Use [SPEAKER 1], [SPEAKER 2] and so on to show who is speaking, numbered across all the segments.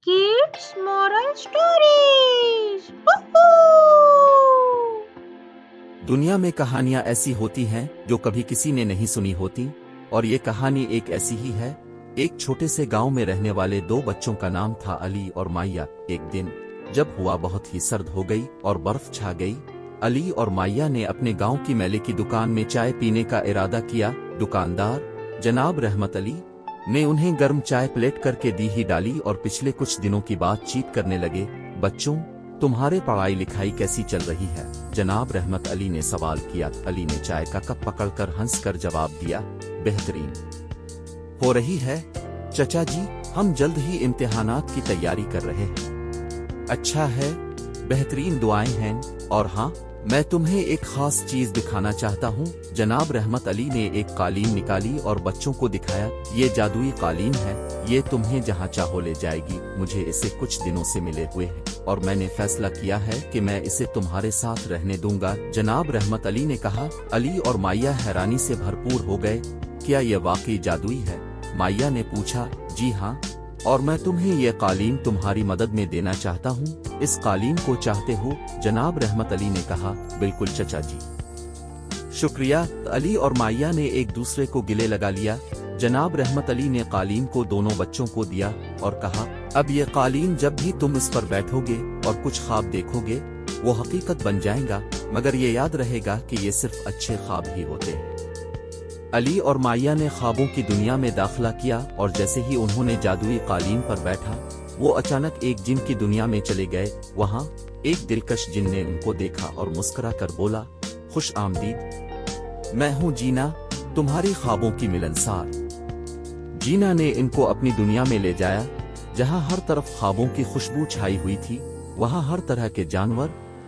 [SPEAKER 1] Kids Moral Stories. Woohoo!
[SPEAKER 2] دنیا میں کہانیاں ایسی ہوتی ہیں جو کبھی کسی نے نہیں سنی ہوتی، اور یہ کہانی ایک ایسی ہی ہے۔ ایک چھوٹے سے گاؤں میں رہنے والے دو بچوں کا نام تھا علی اور مائیا۔ ایک دن جب ہوا بہت ہی سرد ہو گئی اور برف چھا گئی، علی اور مائیا نے اپنے گاؤں کی میلے کی دکان میں چائے پینے کا ارادہ کیا۔ دکاندار جناب رحمت علی نے انہیں گرم چائے پلیٹ کر کے دی ہی ڈالی اور پچھلے کچھ دنوں کی بات چیت کرنے لگے۔ بچوں، تمہارے پڑھائی لکھائی کیسی چل رہی ہے؟ جناب رحمت علی نے سوال کیا۔ علی نے چائے کا کپ پکڑ کر ہنس کر جواب دیا، بہترین ہو رہی ہے چچا جی، ہم جلد ہی امتحانات کی تیاری کر رہے ہیں۔ اچھا ہے، بہترین دعائیں ہیں، اور ہاں، میں تمہیں ایک خاص چیز دکھانا چاہتا ہوں۔ جناب رحمت علی نے ایک قالین نکالی اور بچوں کو دکھایا۔ یہ جادوئی قالین ہے، یہ تمہیں جہاں چاہو لے جائے گی۔ مجھے اسے کچھ دنوں سے ملے ہوئے ہیں اور میں نے فیصلہ کیا ہے کہ میں اسے تمہارے ساتھ رہنے دوں گا۔ جناب رحمت علی نے کہا۔ علی اور مائیا حیرانی سے بھرپور ہو گئے۔ کیا یہ واقعی جادوئی ہے؟ مائیا نے پوچھا۔ جی ہاں، اور میں تمہیں یہ قالین تمہاری مدد میں دینا چاہتا ہوں۔ اس قالین کو چاہتے ہو؟ جناب رحمت علی نے کہا۔ بالکل چچا جی، شکریہ۔ علی اور مائیا نے ایک دوسرے کو گلے لگا لیا۔ جناب رحمت علی نے قالین کو دونوں بچوں کو دیا اور کہا، اب یہ قالین جب بھی تم اس پر بیٹھو گے اور کچھ خواب دیکھو گے وہ حقیقت بن جائیں گا، مگر یہ یاد رہے گا کہ یہ صرف اچھے خواب ہی ہوتے ہیں۔ علی اور مائیا نے خوابوں کی دنیا میں داخلہ کیا، اور جیسے ہی انہوں نے جادوئی قالین پر بیٹھا، وہ اچانک ایک جن کی دنیا میں چلے گئے۔ وہاں ایک دلکش جن نے ان کو دیکھا اور مسکرا کر بولا، خوش آمدید، میں ہوں جینا، تمہاری خوابوں کی ملنسار۔ جینا نے ان کو اپنی دنیا میں لے جایا، جہاں ہر طرف خوابوں کی خوشبو چھائی ہوئی تھی۔ وہاں ہر طرح کے جانور،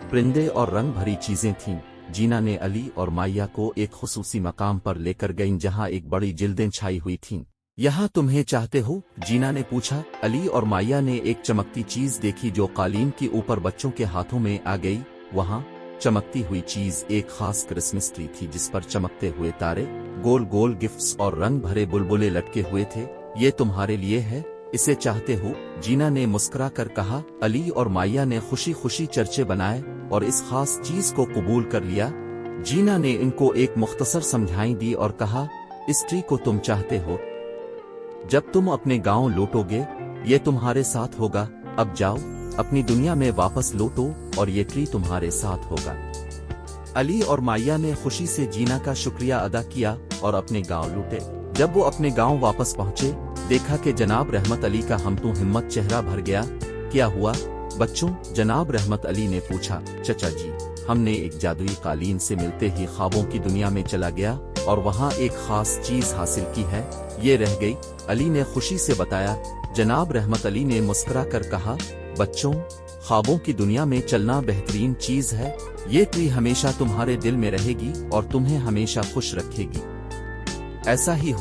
[SPEAKER 2] پرندے اور رنگ بھری چیزیں تھیں۔ جینا نے علی اور مائیا کو ایک خصوصی مقام پر لے کر گئیں جہاں ایک بڑی جلدیں چھائی ہوئی تھیں۔ یہاں تمہیں چاہتے ہو؟ جینا نے پوچھا۔ علی اور مائیا نے ایک چمکتی چیز دیکھی جو قالین کے اوپر بچوں کے ہاتھوں میں آ گئی۔ وہاں چمکتی ہوئی چیز ایک خاص کرسمس ٹری تھی جس پر چمکتے ہوئے تارے، گول گول گفٹس اور رنگ بھرے بلبلے لٹکے ہوئے تھے۔ یہ تمہارے لیے ہے، اسے چاہتے ہو؟ جینا نے مسکرا کر کہا۔ علی اور مائیا نے خوشی خوشی چرچے بنائے اور اس خاص چیز کو قبول کر لیا۔ جینا نے ان کو ایک مختصر سمجھائی دی اور کہا، اس ٹری کو تم چاہتے ہو؟ جب تم اپنے گاؤں لوٹو گے یہ تمہارے ساتھ ہوگا۔ اب جاؤ، اپنی دنیا میں واپس لوٹو اور یہ ٹری تمہارے ساتھ ہوگا۔ علی اور مائیا نے خوشی سے جینا کا شکریہ ادا کیا اور اپنے گاؤں لوٹے۔ جب وہ اپنے گاؤں واپس پہنچے، دیکھا کہ جناب رحمت علی کا ہمتو ہمت چہرہ بھر گیا۔ کیا ہوا بچوں؟ جناب رحمت علی نے پوچھا۔ چچا جی، ہم نے ایک جادوئی قالین سے ملتے ہی خوابوں کی دنیا میں چلا گیا اور وہاں ایک خاص چیز حاصل کی ہے، یہ رہ گئی، علی نے خوشی سے بتایا۔ جناب رحمت علی نے مسکرا کر کہا، بچوں، خوابوں کی دنیا میں چلنا بہترین چیز ہے۔ یہ ٹری ہمیشہ تمہارے دل میں رہے گی اور تمہیں ہمیشہ خوش رکھے گی۔ ایسا ہی